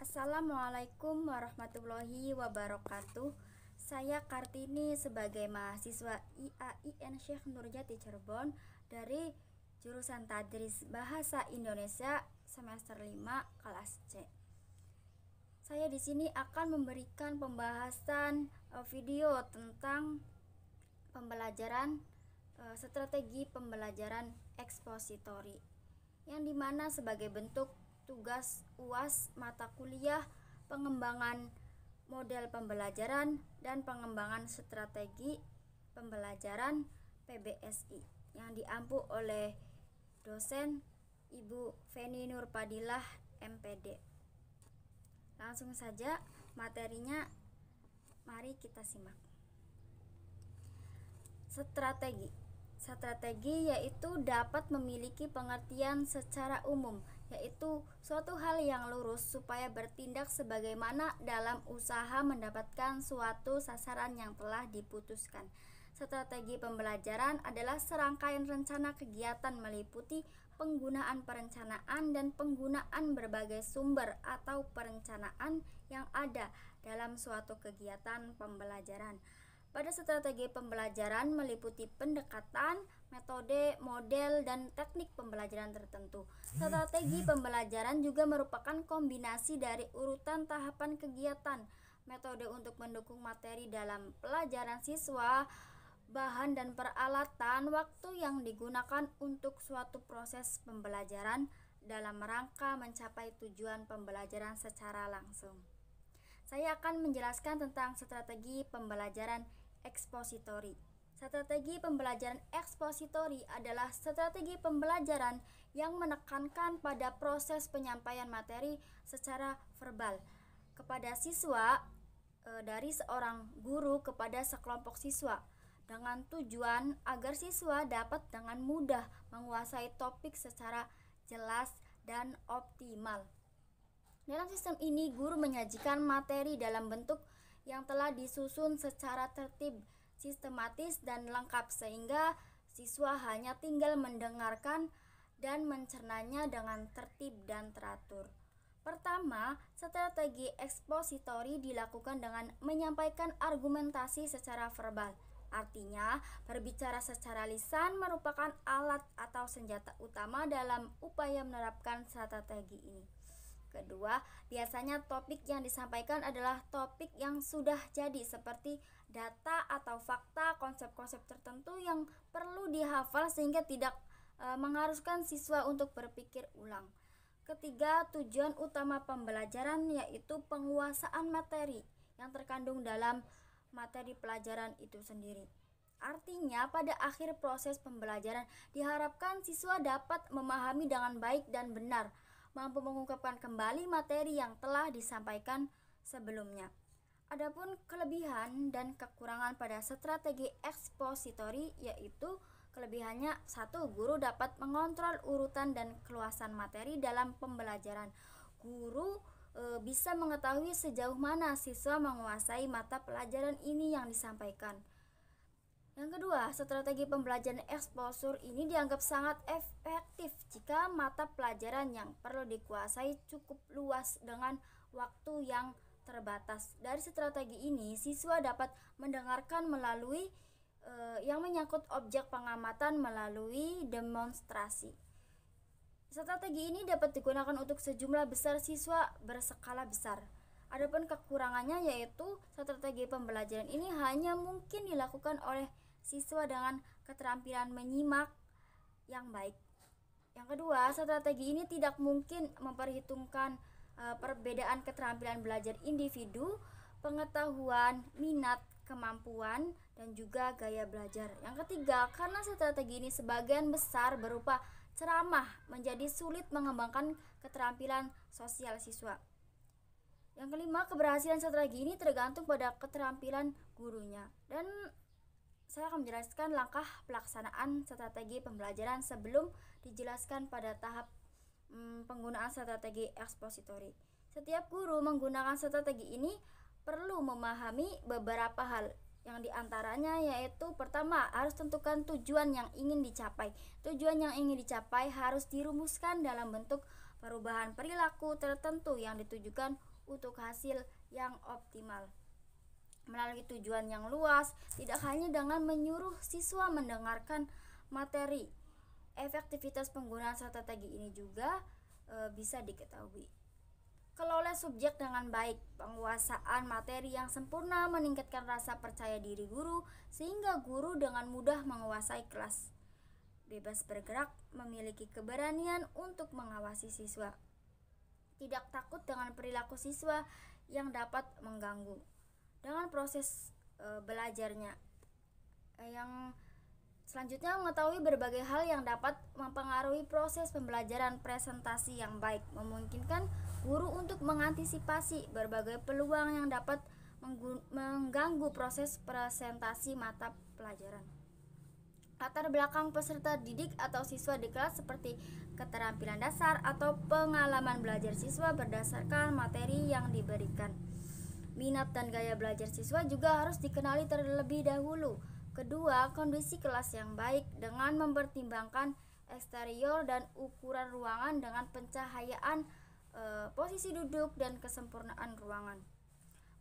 Assalamualaikum warahmatullahi wabarakatuh. Saya Kartini sebagai mahasiswa IAIN Syekh Nurjati Cirebon dari jurusan Tadris Bahasa Indonesia semester 5 kelas C. Saya di sini akan memberikan pembahasan video tentang pembelajaran strategi pembelajaran ekspositori, yang dimana sebagai bentuk tugas UAS mata kuliah pengembangan model pembelajaran dan pengembangan strategi pembelajaran PBSI yang diampu oleh dosen Ibu Feni Nurpadilah MPD. Langsung saja materinya, mari kita simak. Strategi yaitu dapat memiliki pengertian secara umum, yaitu suatu hal yang lurus supaya bertindak sebagaimana dalam usaha mendapatkan suatu sasaran yang telah diputuskan. Strategi pembelajaran adalah serangkaian rencana kegiatan meliputi penggunaan perencanaan dan penggunaan berbagai sumber atau perencanaan yang ada dalam suatu kegiatan pembelajaran. Pada strategi pembelajaran meliputi pendekatan, metode, model, dan teknik pembelajaran tertentu. Strategi pembelajaran juga merupakan kombinasi dari urutan tahapan kegiatan, metode untuk mendukung materi dalam pelajaran siswa, bahan dan peralatan, waktu yang digunakan untuk suatu proses pembelajaran dalam rangka mencapai tujuan pembelajaran secara langsung. Saya akan menjelaskan tentang strategi pembelajaran ekspositori. Strategi pembelajaran ekspositori adalah strategi pembelajaran yang menekankan pada proses penyampaian materi secara verbal kepada siswa dari seorang guru kepada sekelompok siswa, dengan tujuan agar siswa dapat dengan mudah menguasai topik secara jelas dan optimal. Dalam sistem ini, guru menyajikan materi dalam bentuk yang telah disusun secara tertib, sistematis, dan lengkap, sehingga siswa hanya tinggal mendengarkan dan mencernanya dengan tertib dan teratur. Pertama, strategi ekspositori dilakukan dengan menyampaikan argumentasi secara verbal. Artinya, berbicara secara lisan merupakan alat atau senjata utama dalam upaya menerapkan strategi ini. Kedua, biasanya topik yang disampaikan adalah topik yang sudah jadi, seperti data atau fakta, konsep-konsep tertentu yang perlu dihafal sehingga tidak mengharuskan siswa untuk berpikir ulang. Ketiga, tujuan utama pembelajaran yaitu penguasaan materi yang terkandung dalam materi pelajaran itu sendiri. Artinya, pada akhir proses pembelajaran diharapkan siswa dapat memahami dengan baik dan benar, mampu mengungkapkan kembali materi yang telah disampaikan sebelumnya. Adapun kelebihan dan kekurangan pada strategi ekspositori yaitu kelebihannya: 1. Guru dapat mengontrol urutan dan keluasan materi dalam pembelajaran. Guru bisa mengetahui sejauh mana siswa menguasai mata pelajaran ini yang disampaikan. Yang kedua, strategi pembelajaran eksposur ini dianggap sangat efektif jika mata pelajaran yang perlu dikuasai cukup luas dengan waktu yang terbatas. Dari strategi ini, siswa dapat mendengarkan melalui yang menyangkut objek pengamatan melalui demonstrasi. Strategi ini dapat digunakan untuk sejumlah besar siswa berskala besar. Adapun kekurangannya yaitu strategi pembelajaran ini hanya mungkin dilakukan oleh siswa dengan keterampilan menyimak yang baik. Yang kedua, strategi ini tidak mungkin memperhitungkan perbedaan keterampilan belajar individu, pengetahuan, minat, kemampuan, dan juga gaya belajar. Yang ketiga, karena strategi ini sebagian besar berupa ceramah, menjadi sulit mengembangkan keterampilan sosial siswa. Yang kelima, keberhasilan strategi ini tergantung pada keterampilan gurunya. Dan saya akan menjelaskan langkah pelaksanaan strategi pembelajaran sebelum dijelaskan pada tahap penggunaan strategi ekspositori. Setiap guru menggunakan strategi ini perlu memahami beberapa hal, yang diantaranya yaitu: pertama, harus tentukan tujuan yang ingin dicapai. Tujuan yang ingin dicapai harus dirumuskan dalam bentuk perubahan perilaku tertentu yang ditujukan untuk hasil yang optimal. Melalui tujuan yang luas, tidak hanya dengan menyuruh siswa mendengarkan materi, efektivitas penggunaan strategi ini juga bisa diketahui. Kelola subjek dengan baik, penguasaan materi yang sempurna meningkatkan rasa percaya diri guru sehingga guru dengan mudah menguasai kelas. Bebas bergerak, memiliki keberanian untuk mengawasi siswa. Tidak takut dengan perilaku siswa yang dapat mengganggu dengan proses belajarnya. Yang selanjutnya, mengetahui berbagai hal yang dapat mempengaruhi proses pembelajaran. Presentasi yang baik memungkinkan guru untuk mengantisipasi berbagai peluang yang dapat mengganggu proses presentasi mata pelajaran. Latar belakang peserta didik atau siswa di kelas seperti keterampilan dasar atau pengalaman belajar siswa berdasarkan materi yang diberikan. Minat dan gaya belajar siswa juga harus dikenali terlebih dahulu. Kedua, kondisi kelas yang baik dengan mempertimbangkan eksterior dan ukuran ruangan dengan pencahayaan, posisi duduk, dan kesempurnaan ruangan.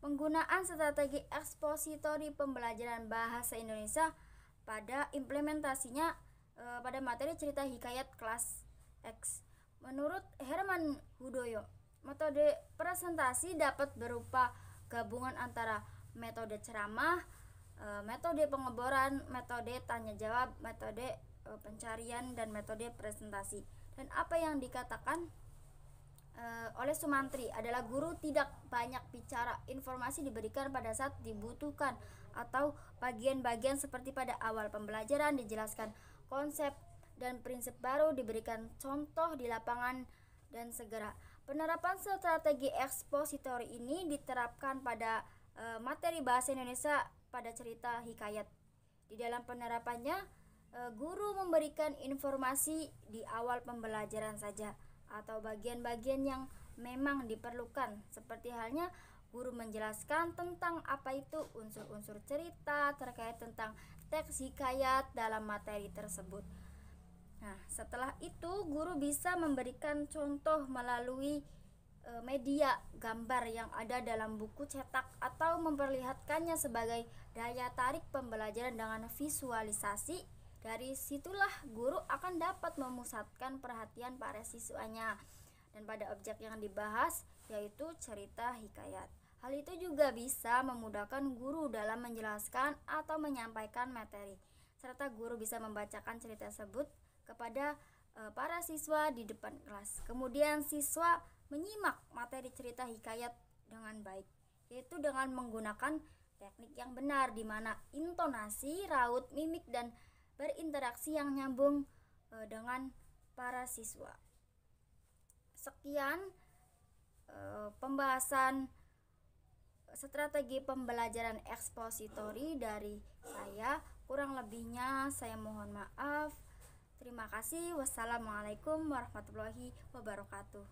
Penggunaan strategi ekspositori pembelajaran bahasa Indonesia pada implementasinya pada materi cerita hikayat kelas X. Menurut Herman Hudoyo, metode presentasi dapat berupa gabungan antara metode ceramah, metode pengeboran, metode tanya jawab, metode pencarian, dan metode presentasi. Dan apa yang dikatakan oleh Sumantri adalah guru tidak banyak bicara, informasi diberikan pada saat dibutuhkan atau bagian-bagian seperti pada awal pembelajaran dijelaskan konsep dan prinsip baru, diberikan contoh di lapangan dan segera. Penerapan strategi ekspositori ini diterapkan pada materi bahasa Indonesia pada cerita hikayat. Di dalam penerapannya, guru memberikan informasi di awal pembelajaran saja atau bagian-bagian yang memang diperlukan, seperti halnya guru menjelaskan tentang apa itu unsur-unsur cerita terkait tentang teks hikayat dalam materi tersebut. Nah, setelah itu guru bisa memberikan contoh melalui media gambar yang ada dalam buku cetak atau memperlihatkannya sebagai daya tarik pembelajaran dengan visualisasi. Dari situlah guru akan dapat memusatkan perhatian para siswanya dan pada objek yang dibahas, yaitu cerita hikayat. Hal itu juga bisa memudahkan guru dalam menjelaskan atau menyampaikan materi, serta guru bisa membacakan cerita tersebut kepada para siswa di depan kelas. Kemudian siswa menyimak materi cerita hikayat dengan baik, yaitu dengan menggunakan teknik yang benar di mana intonasi, raut, mimik, dan berinteraksi yang nyambung dengan para siswa. Sekian pembahasan strategi pembelajaran ekspositori dari saya. Kurang lebihnya saya mohon maaf. Terima kasih. Wassalamualaikum warahmatullahi wabarakatuh.